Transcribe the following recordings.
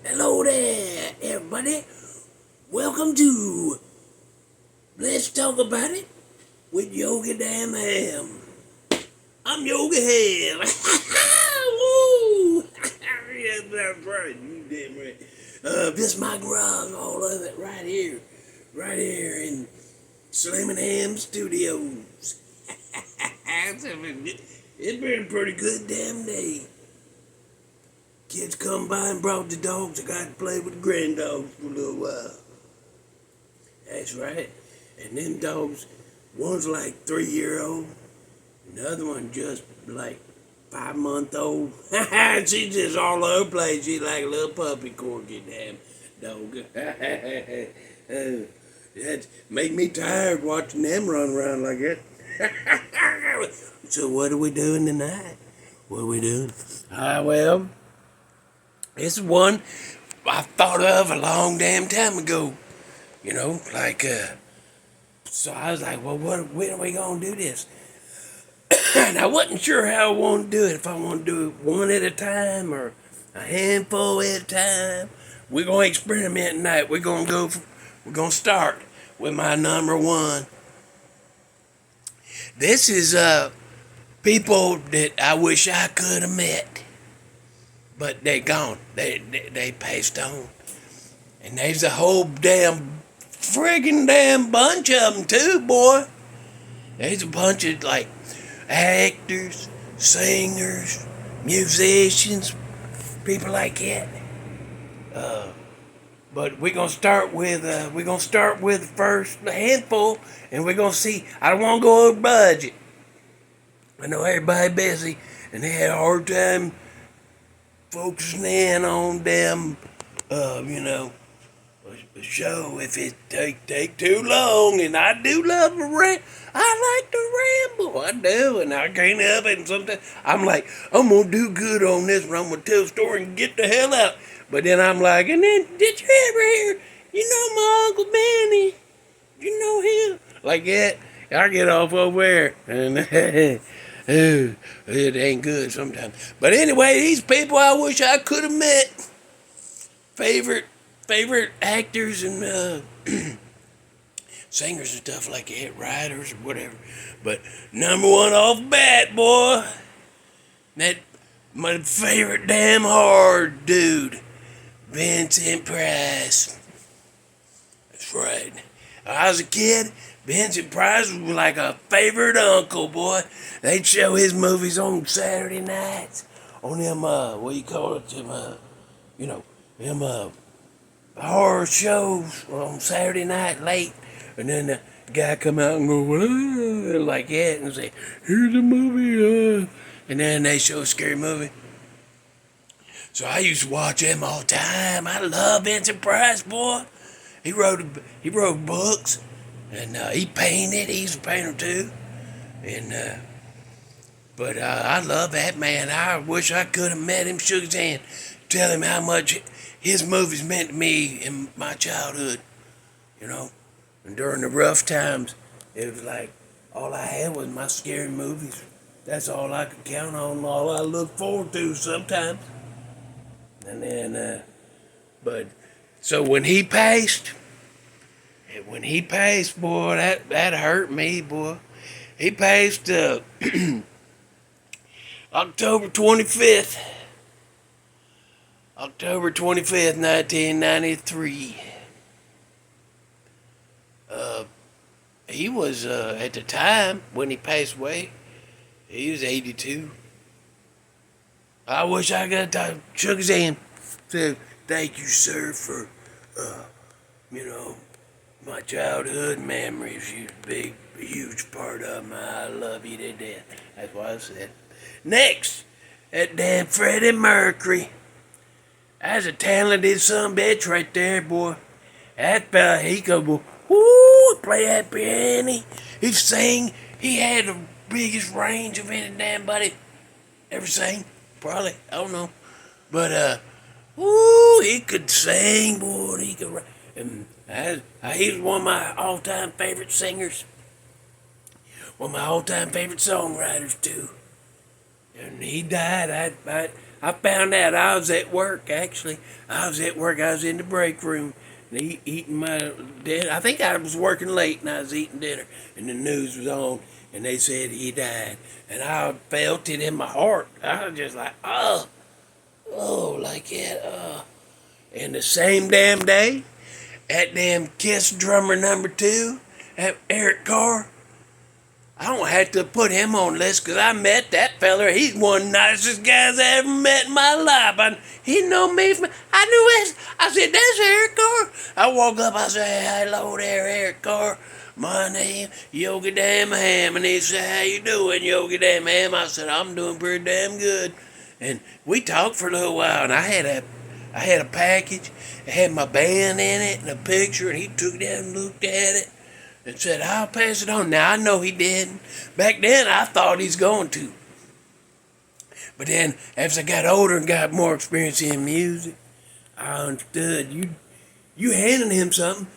Hello there, everybody. Welcome to Let's Talk About It with Yogi Hamm. I'm Yogi Hamm. Woo! Yes, that's right. You damn right. This is my garage, all of it, right here in Slim Ham Studios. It's been a pretty good damn day. Kids come by and brought the dogs. I got to play with the granddogs for a little while. That's right. And them dogs, one's like 3-year-old, and the other one just like 5-month-old. She's just all over the place. She's like a little puppy corgi, damn dog. That made me tired watching them run around like that. So what are we doing tonight? What are we doing? Well, this is one I thought of a long damn time ago. You know, so I was like, well, when are we going to do this? And I wasn't sure how I wanted to do it, if I want to do it one at a time or a handful at a time. We're going to experiment tonight. We're going to start with my number one. This is people that I wish I could have met. But they gone. They passed on. And there's a whole friggin' damn bunch of them too, boy. There's a bunch of like actors, singers, musicians, people like that. But we're gonna start with the first handful, and we're gonna see. I don't want to go over budget. I know everybody busy, and they had a hard time focusing in on them, a show if it take too long. And I do love to I like to ramble, I do, and I can't help it. And sometimes I'm like, I'm gonna do good on this one. I'm gonna tell a story and get the hell out. But then I'm like, and then did you ever hear? You know my Uncle Benny? You know him? Like that. I get off over there, and it ain't good sometimes. But anyway, these people I wish I could have met. Favorite actors and singers and stuff like that, writers or whatever. But number one off bat, boy, that my favorite damn hard dude, Vincent Price. That's right. I was a kid. Vincent Price was like a favorite uncle, boy. They'd show his movies on Saturday nights. On them, what do you call it? Them horror shows on Saturday night late. And then the guy come out and go, like that, and say, here's a movie, and then they show a scary movie. So I used to watch them all the time. I love Vincent Price, boy. He wrote books. And he painted. He's a painter too. And but I love that man. I wish I could have met him, shook his hand, tell him how much his movies meant to me in my childhood. You know, and during the rough times, it was like all I had was my scary movies. That's all I could count on. All I look forward to sometimes. And then, but so when he passed. When he passed, boy, that hurt me, boy. He passed October 25th. October 25th, 1993. He was, at the time, when he passed away, he was 82. I wish I could have shook his hand. Said, thank you, sir, for, my childhood memories. You're a huge part of me. I love you to death. That's what I said. Next, that damn Freddie Mercury. That's a talented son bitch right there, boy. That fella, he could go, whoo, play that piano. He sing. He had the biggest range of any damn buddy ever sang. Probably, I don't know. But, whoo, he could sing, boy. He could rap. And he was one of my all-time favorite singers. One of my all-time favorite songwriters, too. And he died. I found out I was at work, actually. I was at work. I was in the break room and eating my dinner. I think I was working late and I was eating dinner. And the news was on and they said he died. And I felt it in my heart. I was just like, like that. And the same damn day, that damn Kiss drummer #2, that Eric Carr, I don't have to put him on the list because I met that feller. He's one of the nicest guys I ever met in my life. He know me from, I knew it. I said, that's Eric Carr. I walk up, I say, hello there, Eric Carr. My name, Yogi Hamm. And he said, how you doing, Yogi Hamm? I said, I'm doing pretty damn good. And we talked for a little while, and I had a package. It had my band in it and a picture, and he took it down and looked at it and said, I'll pass it on. Now, I know he didn't. Back then, I thought he's going to. But then, as I got older and got more experience in music, I understood you handing him something.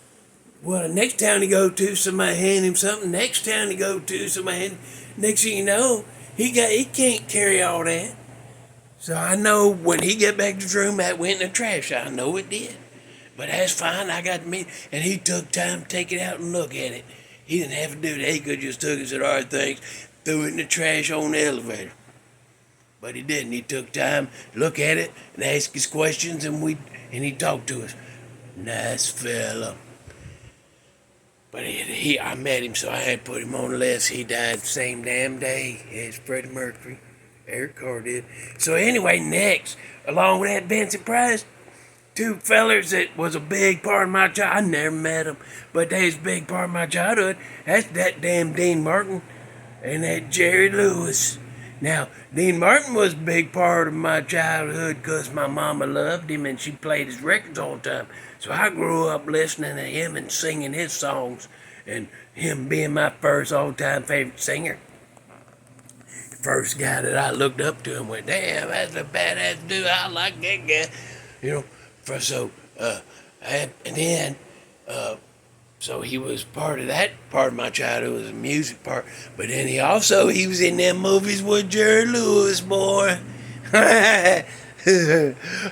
Well, the next town he go to, somebody hand him something. Next town he go to, somebody hand. Next thing you know, he can't carry all that. So I know when he get back to his room, that went in the trash. I know it did. But that's fine. I got to meet, and he took time to take it out and look at it. He didn't have to do that. He could just took it and said, all right, thanks, threw it in the trash on the elevator. But he didn't. He took time to look at it and ask his questions, and he talked to us. Nice fella. But I met him, so I had to put him on the list. He died the same damn day as Freddie Mercury. Eric Carr did. So anyway, next, along with that Vincent Price, two fellers that was a big part of my childhood. I never met them, but they was a big part of my childhood. That's that damn Dean Martin and that Jerry Lewis. Now, Dean Martin was a big part of my childhood because my mama loved him and she played his records all the time. So I grew up listening to him and singing his songs and him being my first all-time favorite singer. The first guy that I looked up to and went, damn, that's a badass dude. I like that guy. You know, so he was part of that part of my childhood, was the music part. But then he was in them movies with Jerry Lewis, boy.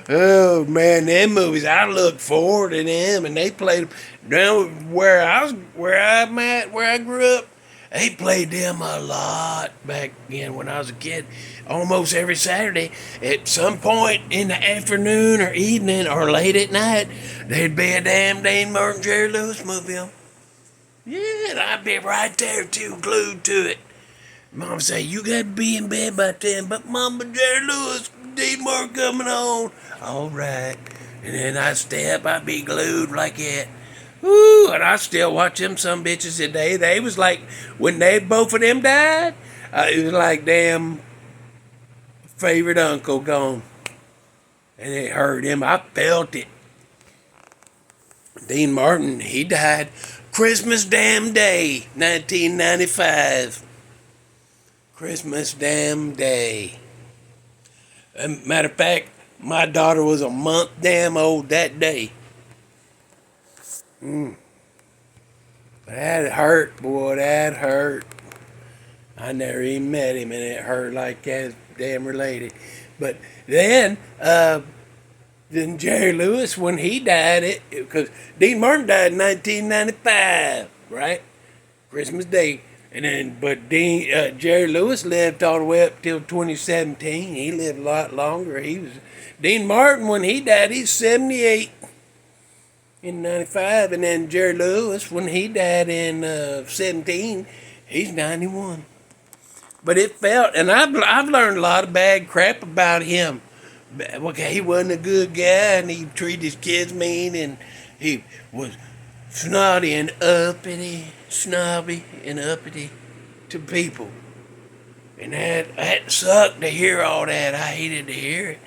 Oh man, them movies, I look forward to them, and they played them down where I grew up. They played them a lot back then when I was a kid. Almost every Saturday, at some point in the afternoon or evening or late at night, there'd be a damn Dean Martin, Jerry Lewis movie on. Yeah, and I'd be right there too, glued to it. Mom say, you got to be in bed by 10, but Mama, Jerry Lewis, Dean Martin coming on. All right. And then I'd stay up, I'd be glued like that. Woo, and I still watch them some bitches today. They was like, when both of them died, it was like damn favorite uncle gone. And it hurt him. I felt it. Dean Martin, he died Christmas damn day, 1995. Christmas damn day. Matter of fact, my daughter was a month damn old that day. That hurt, boy, that hurt. I never even met him, and it hurt like that, damn related. But then Jerry Lewis, when he died, because Dean Martin died in 1995, right? Christmas Day. And then, but Jerry Lewis lived all the way up till 2017. He lived a lot longer. Dean Martin, when he died, he's 78 in 95. And then Jerry Lewis, when he died in 17, he's 91. But it felt, and I've learned a lot of bad crap about him. Okay, he wasn't a good guy, and he treated his kids mean, and he was snobby and uppity to people. And that sucked to hear all that. I hated to hear it.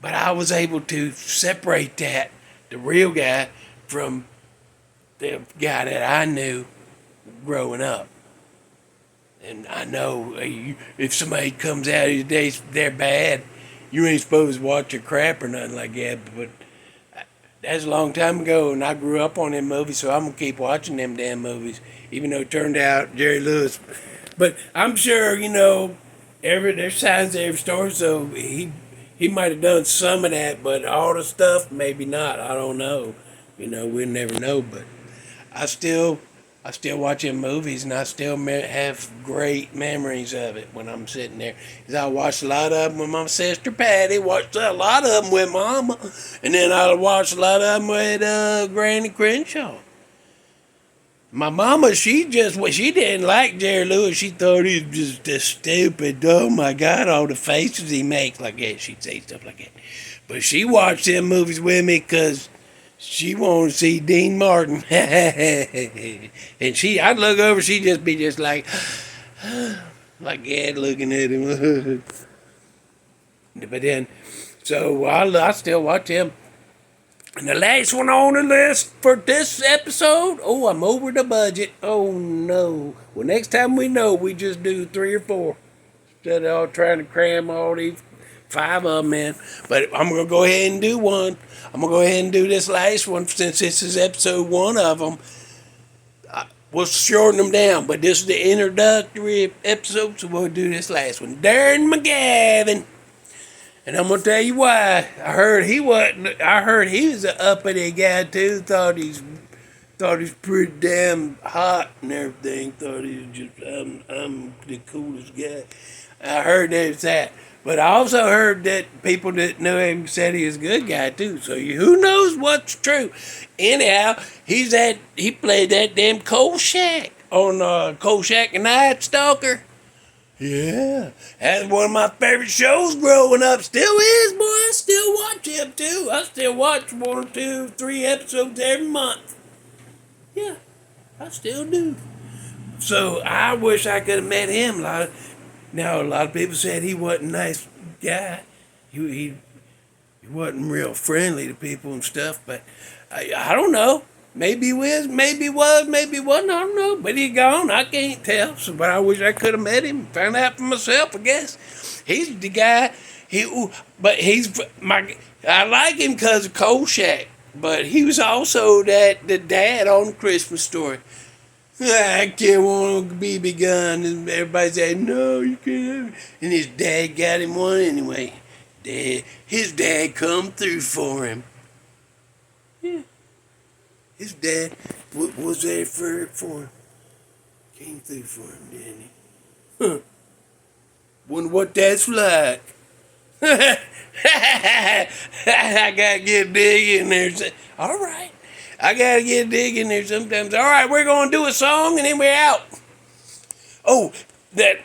But I was able to separate that, the real guy, from the guy that I knew growing up. And I know if somebody comes out these days, they're bad, you ain't supposed to watch your crap or nothing like that. But that's a long time ago, and I grew up on them movies, so I'm going to keep watching them damn movies, even though it turned out Jerry Lewis. But I'm sure, there's sides to every story, so He might have done some of that, but all the stuff, maybe not. I don't know. We'll never know. But I still watch him movies, and I still have great memories of it when I'm sitting there. 'Cause I watched a lot of them with my sister Patty. Watched a lot of them with Mama, and then I watched a lot of them with Granny Crenshaw. My mama, she didn't like Jerry Lewis. She thought he was just this stupid. Oh my God, all the faces he makes like that. She'd say stuff like that. But she watched them movies with me because she wanted to see Dean Martin. And I'd look over, she'd just be just like Dad looking at him. But then, so I still watch him. And the last one on the list for this episode, I'm over the budget. Oh no. Well, next time we just do 3 or 4. Instead of all trying to cram all these 5 of them in. But I'm going to go ahead and do one. I'm going to go ahead and do this last one since this is episode 1 of them. We'll shorten them down, but this is the introductory episode, so we'll do this last one. Darren McGavin. And I'm gonna tell you why. I heard he was an uppity guy too. Thought he's pretty damn hot and everything. Thought he was just I'm the coolest guy. I heard there's that. But I also heard that people that knew him said he was a good guy too. So who knows what's true? Anyhow, he played that damn Kolchak on Kolchak and Night Stalker. Yeah, that's one of my favorite shows growing up. Still is, boy. I still watch him too. I still watch 1, 2, 3 episodes every month. Yeah, I still do. So I wish I could have met him. A lot of people said he wasn't a nice guy. He wasn't real friendly to people and stuff. But I don't know. Maybe he was, maybe he wasn't, I don't know. But he's gone, I can't tell. But I wish I could have met him, found out for myself, I guess. He's the guy, I like him because of Kolchak. But he was also the dad on Christmas Story. I can't want a BB gun. And everybody said, no, you can't have it. And his dad got him one anyway. His dad come through for him. Yeah. His dad was there for him. Came through for him, didn't he? Huh. Wonder what that's like. I gotta get dig in there. All right. I gotta get dig in there sometimes. All right, we're gonna do a song and then we're out. Oh, that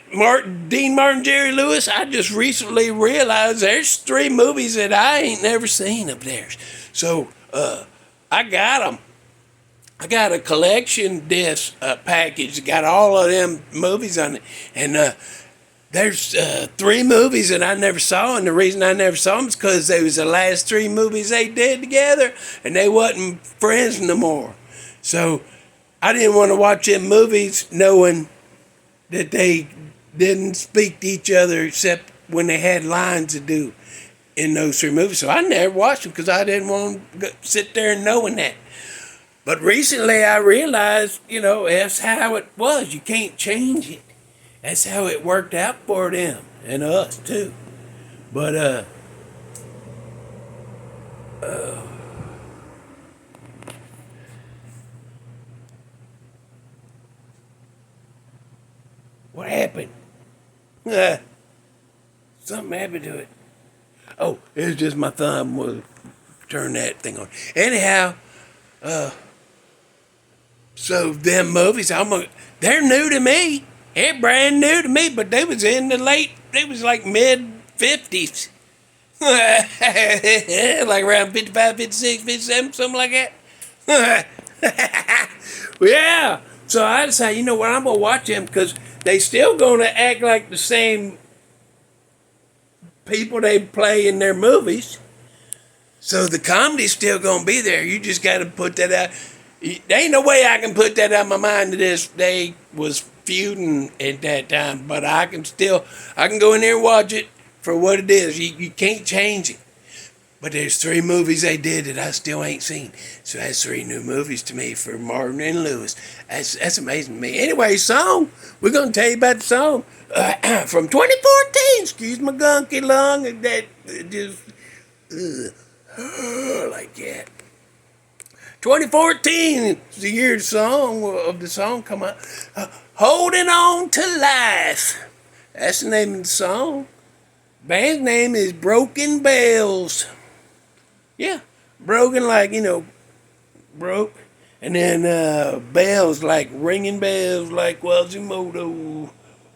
Dean Martin, Jerry Lewis, I just recently realized there's 3 movies that I ain't never seen of theirs. So, I got them. I got a collection disc package. Got all of them movies on it. And there's 3 movies that I never saw. And the reason I never saw them is because they was the last 3 movies they did together. And they wasn't friends no more. So I didn't want to watch them movies knowing that they didn't speak to each other except when they had lines to do in those 3 movies. So I never watched them because I didn't want to sit there knowing that. But recently I realized, that's how it was. You can't change it. That's how it worked out for them and us too. But what happened? Something happened to it. Oh, it was just my thumb was turn that thing on. Anyhow, so them movies, they're new to me. They're brand new to me, but they was like mid-50s. Like around 55, 56, 57, something like that. Yeah. So I decided, you know what, I'm going to watch them because they still going to act like the same people they play in their movies. So the comedy's still going to be there. You just got to put that out. There ain't no way I can put that out of my mind that they was feuding at that time. But I can go in there and watch it for what it is. You can't change it. But there's 3 movies they did that I still ain't seen. So that's 3 new movies to me for Martin and Lewis. That's amazing to me. Anyway, song. We're going to tell you about the song from 2014. Excuse my gunky lung. That just like that. 2014 is the year the song come out. Holding On to Life. That's the name of the song. Band's name is Broken Bells. Yeah, broken like, broke. And then bells like ringing bells like Quasimodo.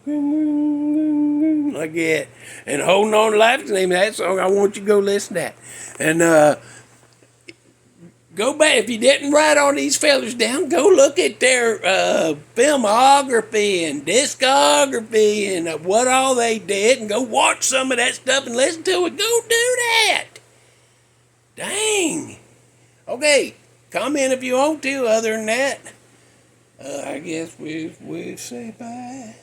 Like that. And Holding On to Life is the name of that song. I want you to go listen to that. And go back, if you didn't write all these fellas down, go look at their filmography and discography and what all they did and go watch some of that stuff and listen to it. Go do that. Dang. Okay, comment if you want to. Other than that, I guess we'll say bye.